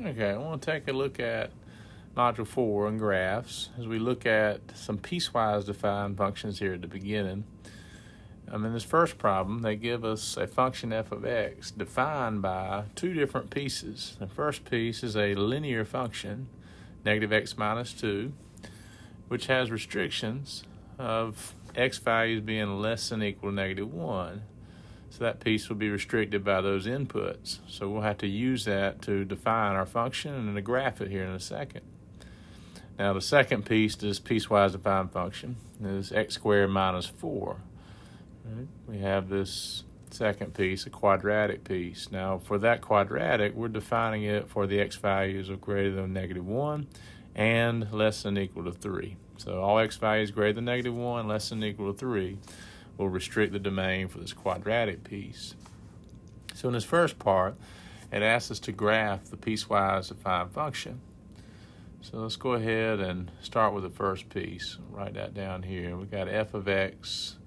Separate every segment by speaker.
Speaker 1: Okay, I want to take a look at Module 4 on graphs as we look at some piecewise defined functions here at the beginning. In this first problem, they give us a function f of x defined by two different pieces. The first piece is a linear function, negative x minus 2, which has restrictions of x values being less than or equal to negative 1. So that piece will be restricted by those inputs. So we'll have to use that to define our function and then graph it here in a second. Now the second piece to this piecewise defined function is x squared minus 4. Right? We have this second piece, a quadratic piece. Now for that quadratic, we're defining it for the x values of greater than negative 1 and less than or equal to 3. So all x values greater than negative 1, less than or equal to 3 will restrict the domain for this quadratic piece. So in this first part, it asks us to graph the piecewise defined function. So let's go ahead and start with the first piece. Write that down here. We got f of x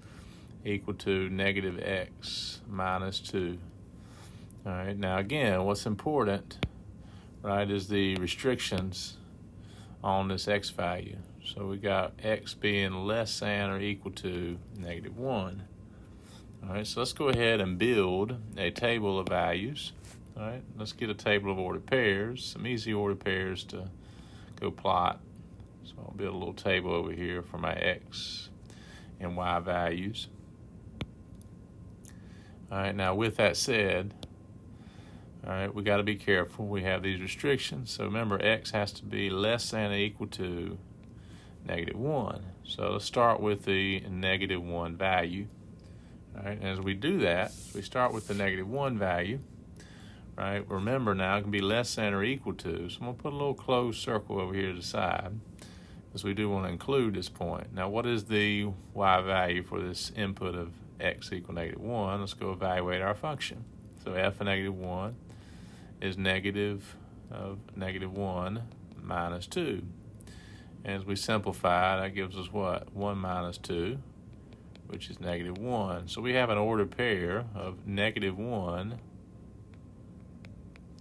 Speaker 1: equal to negative x minus 2. All right, now again, what's important, right, is the restrictions on this x value. So we got x being less than or equal to negative 1. All right, so let's go ahead and build a table of values. All right, let's get a table of ordered pairs, some easy ordered pairs to go plot. So I'll build a little table over here for my x and y values. All right, now with that said, all right, we got to be careful. We have these restrictions. So remember, x has to be less than or equal to negative 1. So let's start with the negative 1 value. All right, and as we do that, we start with the negative 1 value. Right, remember now it can be less than or equal to. So I'm going to put a little closed circle over here to the side because we do want to include this point. Now what is the y value for this input of x equal negative 1? Let's go evaluate our function. So f of negative 1 is negative of negative 1 minus 2. As we simplify, that gives us what? 1 minus 2, which is negative 1. So we have an ordered pair of negative 1,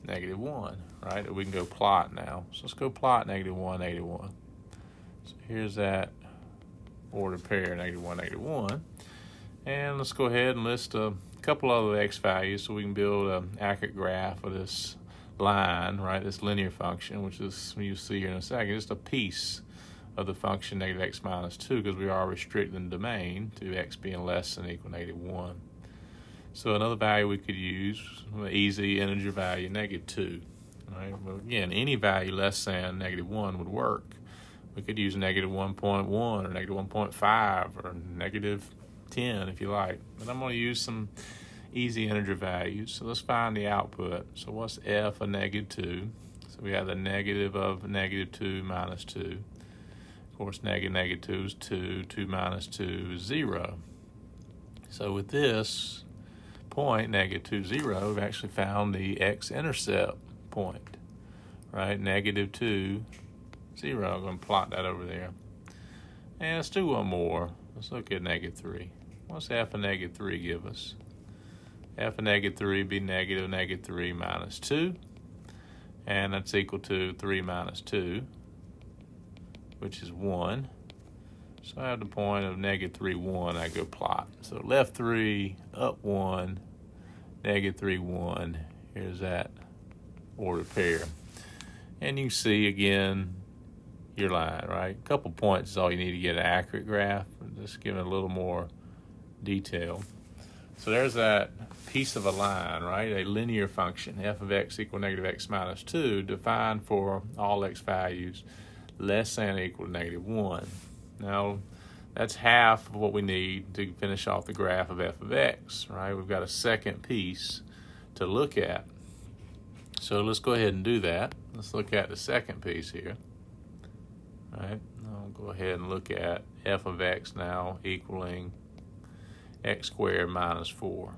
Speaker 1: negative 1, right? That we can go plot now. So let's go plot negative 1, negative 1. So here's that ordered pair, negative 1, negative 1. And let's go ahead and list a couple other x values so we can build an accurate graph of this line, right? This linear function, which is, you'll see here in a second, just a piece of the function negative x minus 2 because we are restricting the domain to x being less than or equal to negative 1. So another value we could use, an easy integer value, negative 2. Right? Well, again, any value less than negative 1 would work. We could use negative 1.1 or negative 1.5 or negative 10 if you like. But I'm going to use some easy integer values. So let's find the output. So what's f of negative 2? So we have the negative of negative 2 minus 2. Of course, negative 2 is 2. 2 minus 2 is 0. So with this point, negative 2, 0, we've actually found the x-intercept point, right? Negative 2, 0. I'm going to plot that over there. And let's do one more. Let's look at negative 3. What's f of negative 3 give us? F of negative 3 be negative 3 minus 2. And that's equal to 3 minus 2, which is 1. So I have the point of negative 3, 1. I go plot. So left 3, up 1, negative 3, 1. Here's that ordered pair. And you see again your line, right? A couple points is all you need to get an accurate graph. Just give it a little more detail. So there's that piece of a line, right? A linear function, f of x equal negative x minus 2, defined for all x values less than or equal to negative 1. Now, that's half of what we need to finish off the graph of f of x, right? We've got a second piece to look at. So let's go ahead and do that. Let's look at the second piece here. All right, I'll go ahead and look at f of x now equaling x squared minus 4.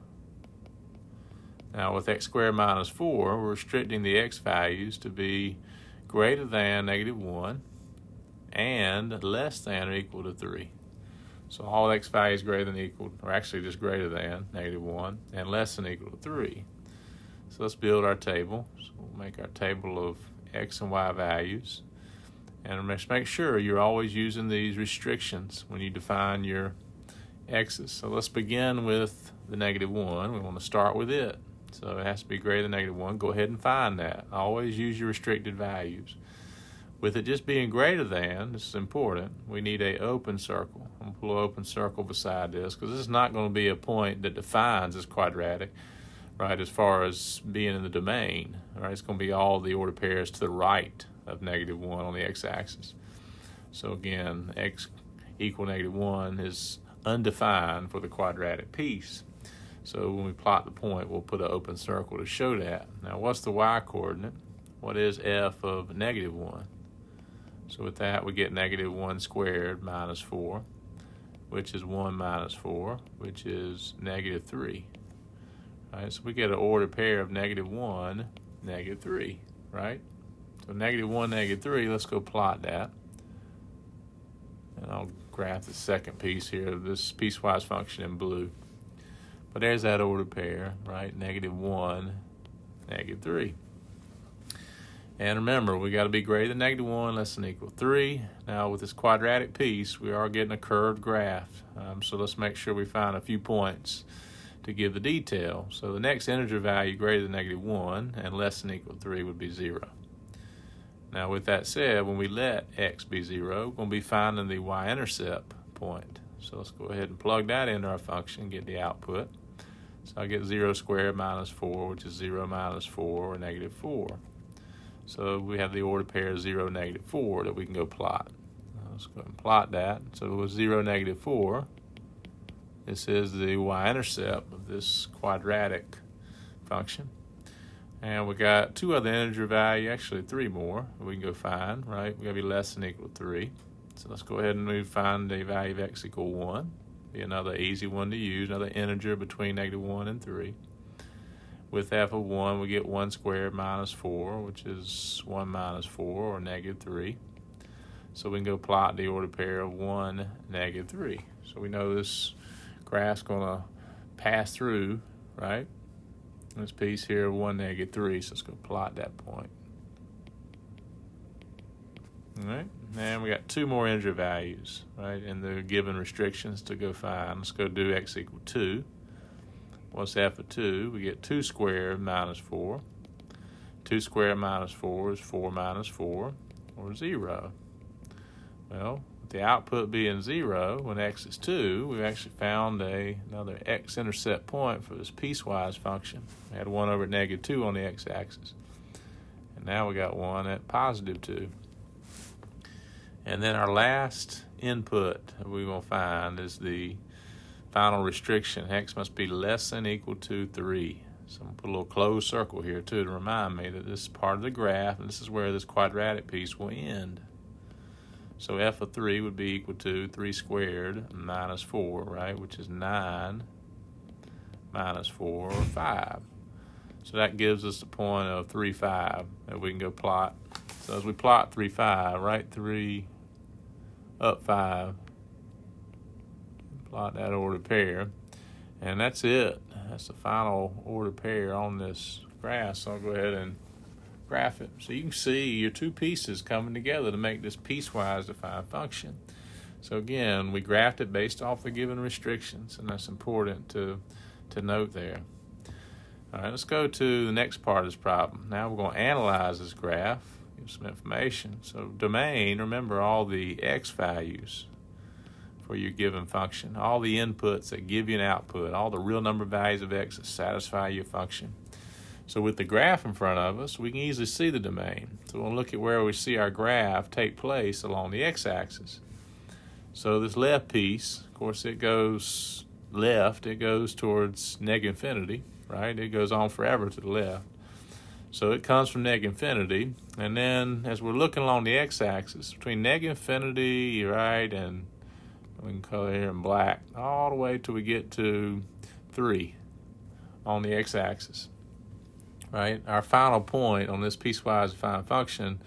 Speaker 1: Now with x squared minus 4, we're restricting the x values to be greater than negative 1 and less than or equal to 3. So all x values greater than or equal, or actually just greater than negative 1 and less than or equal to 3. So let's build our table. So we'll make our table of x and y values. And make sure you're always using these restrictions when you define your x's. So let's begin with the -1. We want to start with it. So it has to be greater than -1. Go ahead and find that. Always use your restricted values. With it just being greater than, this is important, we need an open circle. I'm going to pull an open circle beside this because this is not going to be a point that defines this quadratic, right, as far as being in the domain. Right? It's going to be all the ordered pairs to the right of -1 on the x-axis. So again, x equal -1 is undefined for the quadratic piece. So when we plot the point, we'll put an open circle to show that. Now, what's the y-coordinate? What is f of -1? So with that, we get -1 squared minus 4, which is 1 minus 4, which is -3. Right? So we get an ordered pair of -1, -3, right? So -1, -3, let's go plot that. And I'll graph the second piece here, this piecewise function in blue. But there's that ordered pair, right? -1, -3. And remember, we got to be greater than -1, less than or equal 3. Now, with this quadratic piece, we are getting a curved graph. So let's make sure we find a few points to give the detail. So the next integer value greater than -1 and less than or equal 3 would be 0. Now, with that said, when we let x be 0, we're going to be finding the y-intercept point. So let's go ahead and plug that into our function, get the output. So I get 0 squared minus 4, which is 0 minus 4, or -4. So we have the ordered pair 0, -4 that we can go plot. Let's go ahead and plot that. So with 0, -4, this is the y-intercept of this quadratic function. And we got two other integer value, actually 3 more we can go find, right? We got to be less than or equal 3. So let's go ahead and find the value of x equal 1. Be another easy one to use, another integer between -1 and 3. With f of 1, we get 1 squared minus 4, which is 1 minus 4, or -3. So we can go plot the ordered pair of 1, -3. So we know this graph's going to pass through, right? This piece here, 1, -3, so let's go plot that point. All right, and we got 2 more integer values, right, in the given restrictions to go find. Let's go do x equal 2. What's f of 2? We get 2 squared minus 4. 2 squared minus 4 is 4 minus 4, or 0. Well, with the output being 0, when x is 2, we actually found another x-intercept point for this piecewise function. We had 1 over -2 on the x-axis. And now we got 1 at +2. And then our last input that we're going to find is the final restriction. X must be less than or equal to 3. So I'm going to put a little closed circle here too to remind me that this is part of the graph, and this is where this quadratic piece will end. So f of 3 would be equal to 3 squared minus 4, right, which is 9 minus 4, or 5. So that gives us the point of 3, 5 that we can go plot. So as we plot 3, 5, right, 3 up 5, plot that ordered pair, and that's it. That's the final ordered pair on this graph. So I'll go ahead and graph it. So you can see your 2 pieces coming together to make this piecewise defined function. So again, we graphed it based off the given restrictions, and that's important to note there. All right, let's go to the next part of this problem. Now we're going to analyze this graph, give some information. So domain, remember all the x values for your given function, all the inputs that give you an output, all the real number values of x that satisfy your function. So with the graph in front of us, we can easily see the domain. So we'll look at where we see our graph take place along the x-axis. So this left piece, of course, it goes left, it goes towards -infinity, right? It goes on forever to the left. So it comes from -infinity, and then as we're looking along the x-axis, between -infinity, right, and we can color here in black, all the way till we get to 3 on the x-axis, right? Our final point on this piecewise defined function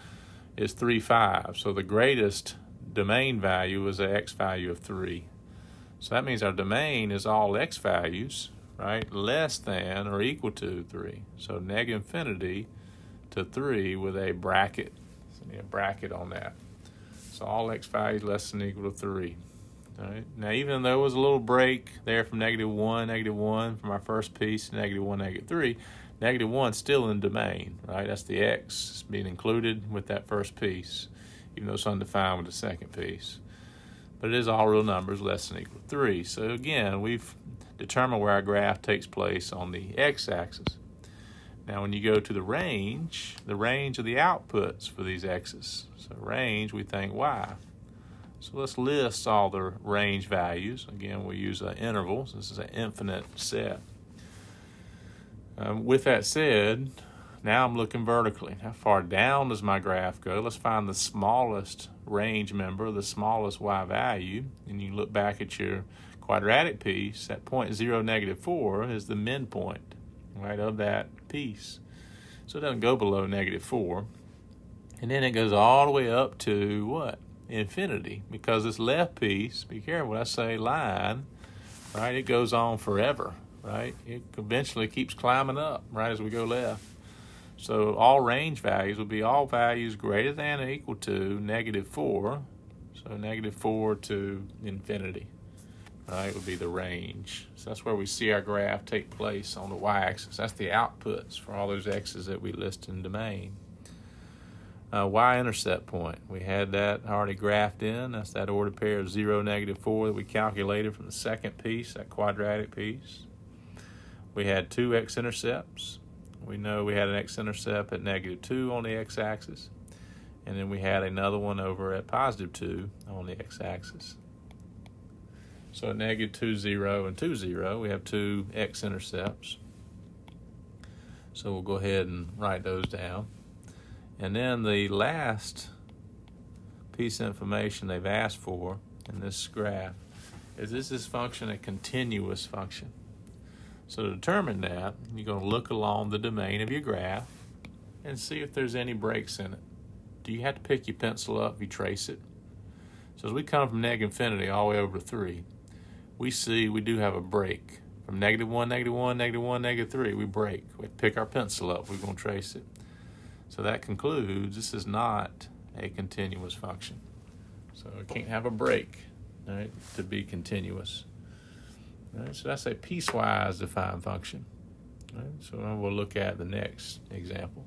Speaker 1: is 3, 5. So the greatest domain value is an x value of 3. So that means our domain is all x values, right, less than or equal to 3. So negative infinity to 3 with a bracket. So we need a bracket on that. So all x values less than or equal to 3. All right. Now, even though there was a little break there from -1 from our first piece to -1, -3, -1 still in the domain, right? That's the x being included with that first piece, even though it's undefined with the second piece. But it is all real numbers less than or equal to 3. So again, we've determined where our graph takes place on the x-axis. Now, when you go to the range of the outputs for these x's. So range, we think y. So let's list all the range values. Again, we use an interval. So this is an infinite set. With that said, now I'm looking vertically. How far down does my graph go? Let's find the smallest range member, the smallest y value. And you look back at your quadratic piece. At point 0, -4 is the midpoint, right, of that piece. So it doesn't go below -4. And then it goes all the way up to what? Infinity. Because this left piece, be careful, I say line, right, it goes on forever, right? It eventually keeps climbing up, right, as we go left. So all range values will be all values greater than or equal to -4. So -4 to infinity, right, would be the range. So that's where we see our graph take place on the y-axis. That's the outputs for all those x's that we list in domain. Y-intercept point, we had that already graphed in. That's that ordered pair of 0, -4 that we calculated from the second piece, that quadratic piece. We had 2 x-intercepts. We know we had an x-intercept at -2 on the x-axis. And then we had another one over at +2 on the x-axis. So at -2, 0, and 2, 0, we have 2 x-intercepts. So we'll go ahead and write those down. And then the last piece of information they've asked for in this graph is this function a continuous function? So to determine that, you're going to look along the domain of your graph and see if there's any breaks in it. Do you have to pick your pencil up if you trace it? So as we come from -infinity all the way over to 3, we see we do have a break. From -1, -1, -1, -3, we break. We pick our pencil up, we're going to trace it. So that concludes this is not a continuous function. So it can't have a break, right, to be continuous. All right, so that's a piecewise defined function. All right, so we'll look at the next example.